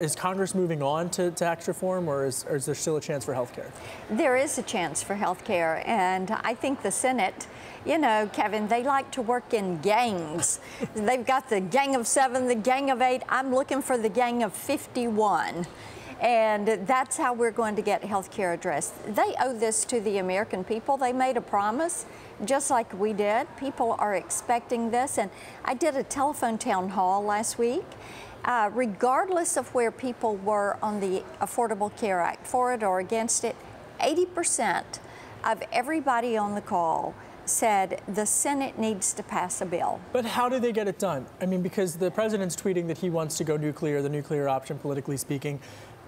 Is Congress moving on to tax reform, or is there still a chance for health care? There is a chance for health care, and I think the Senate, you know, Kevin, they like to work in gangs. They've got the gang of 7, the gang of 8. I'm looking for the gang of 51. And that's how we're going to get health care addressed. They owe this to the American people. They made a promise, just like we did. People are expecting this. And I did a telephone town hall last week. Regardless of where people were on the Affordable Care Act, for it or against it, 80% of everybody on the call said the Senate needs to pass a bill. But how do they get it done? I mean, because the president's tweeting that he wants to go nuclear, the nuclear option, politically speaking.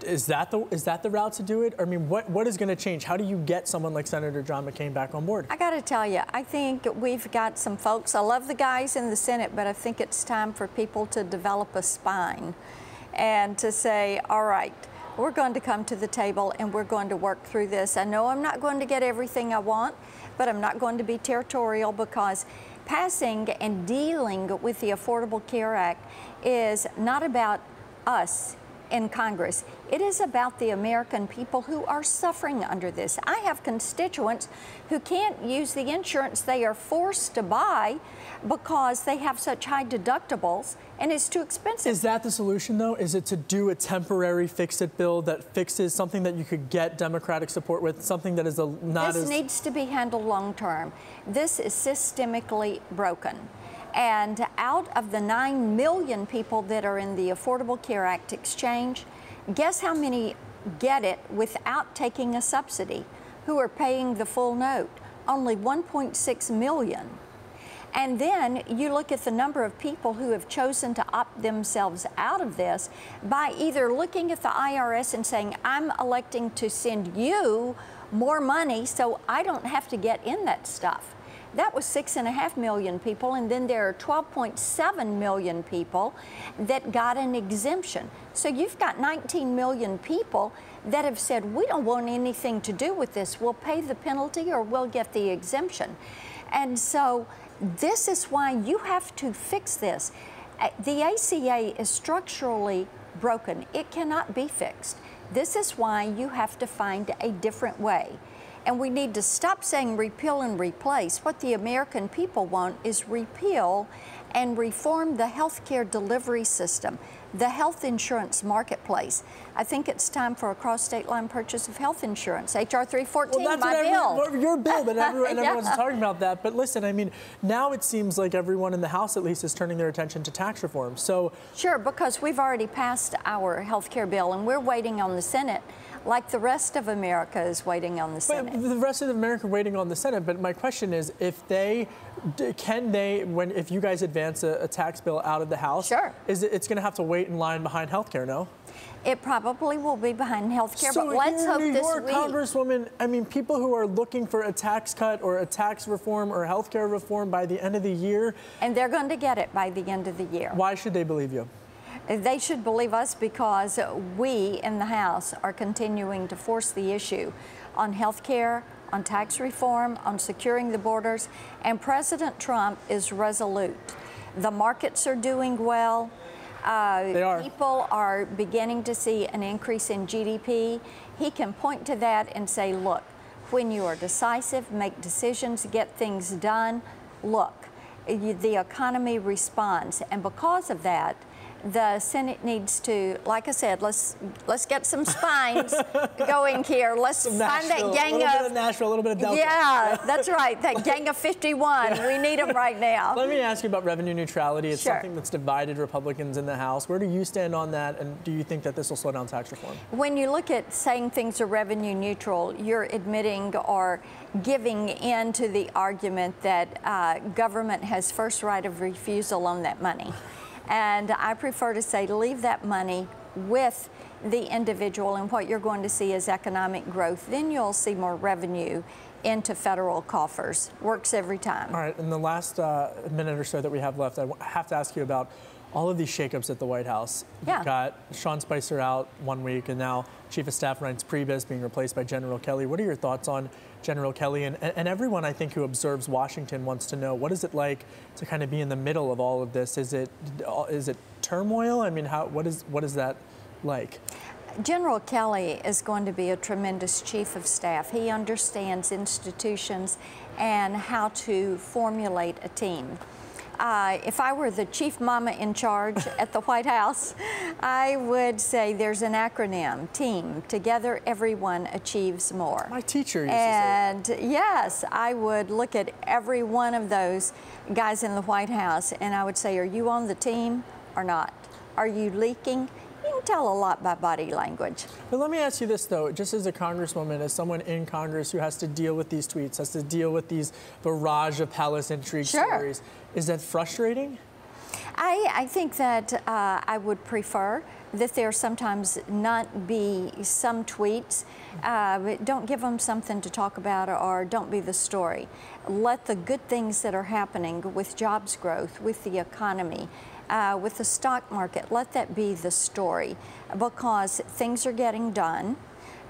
Is that the route to do it? I mean, what is going to change? How do you get someone like Senator John McCain back on board? I got to tell you, I think we've got some folks. I love the guys in the Senate, but I think it's time for people to develop a spine and to say, all right, we're going to come to the table and we're going to work through this. I know I'm not going to get everything I want, but I'm not going to be territorial, because passing and dealing with the Affordable Care Act is not about us in Congress. It is about the American people who are suffering under this. I have constituents who can't use the insurance they are forced to buy because they have such high deductibles and it's too expensive. Is that the solution, though? Is it to do a temporary fix-it bill that fixes something that you could get Democratic support with, something that is This needs to be handled long-term. This is systemically broken. And out of the 9 million people that are in the Affordable Care Act exchange, guess how many get it without taking a subsidy, who are paying the full note? Only 1.6 million. And then you look at the number of people who have chosen to opt themselves out of this by either looking at the IRS and saying, I'm electing to send you more money so I don't have to get in that stuff. That was 6.5 million people, and then there are 12.7 million people that got an exemption. So you've got 19 million people that have said, we don't want anything to do with this. We'll pay the penalty or we'll get the exemption. And so this is why you have to fix this. The ACA is structurally broken. It cannot be fixed. This is why you have to find a different way. And we need to stop saying repeal and replace. What the American people want is repeal and reform the healthcare delivery system, the health insurance marketplace. I think it's time for a cross-state line purchase of health insurance. HR 314, well, my bill. Your bill, but everyone's Yeah. talking about that. But listen, I mean, now it seems like everyone in the House, at least, is turning their attention to tax reform. So sure, because we've already passed our health care bill, and we're waiting on the Senate, like the rest of America is waiting on the Senate. But the rest of America waiting on the Senate. But my question is, if you guys advance a tax bill out of the House, sure, it's going to have to wait in line behind health care, no? It probably will be behind health care, so but let's hope New this York, week. Congresswoman, I mean, people who are looking for a tax cut or a tax reform or health care reform by the end of the year. And they're going to get it by the end of the year. Why should they believe you? They should believe us because we in the House are continuing to force the issue on health care, on tax reform, on securing the borders, and President Trump is resolute. The markets are doing well. They are. People are beginning to see an increase in GDP. He can point to that and say, look, when you are decisive, make decisions, get things done, look, the economy responds. And because of that, the Senate needs to, like I said, let's get some spines going here. Let's find that gang a little bit of Nashville, a little bit of Delta. Yeah, that's right. That gang of 51. Yeah. We need them right now. Let me ask you about revenue neutrality. It's sure. something that's divided Republicans in the House. Where do you stand on that, and do you think that this will slow down tax reform? When you look at saying things are revenue neutral, you're admitting or giving in to the argument that government has first right of refusal on that money. And I prefer to say leave that money with the individual, and what you're going to see is economic growth. Then you'll see more revenue into federal coffers. Works every time. All right, in the last minute or so that we have left, I have to ask you about all of these shakeups at the White House. Yeah. You've got Sean Spicer out 1 week, and now Chief of Staff Reince Priebus being replaced by General Kelly. What are your thoughts on General Kelly? And everyone, I think, who observes Washington wants to know, what is it like to kind of be in the middle of all of this? Is it turmoil? I mean, what is that like? General Kelly is going to be a tremendous chief of staff. He understands institutions and how to formulate a team. If I were the chief mama in charge at the White House, I would say there's an acronym, TEAM. Together, everyone achieves more. My teacher used to say that. And yes, I would look at every one of those guys in the White House and I would say, are you on the team or not? Are you leaking? You can tell a lot by body language. But let me ask you this, though, just as a congresswoman, as someone in Congress who has to deal with these tweets, has to deal with these barrage of palace intrigue stories, is that frustrating? I think that I would prefer that there sometimes not be some tweets. Don't give them something to talk about or don't be the story. Let the good things that are happening with jobs growth, with the economy, with the stock market, let that be the story, because things are getting done.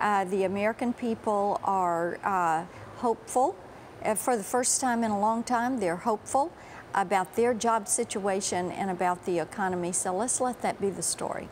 The American people are hopeful. For the first time in a long time, they're hopeful about their job situation and about the economy. So let's let that be the story.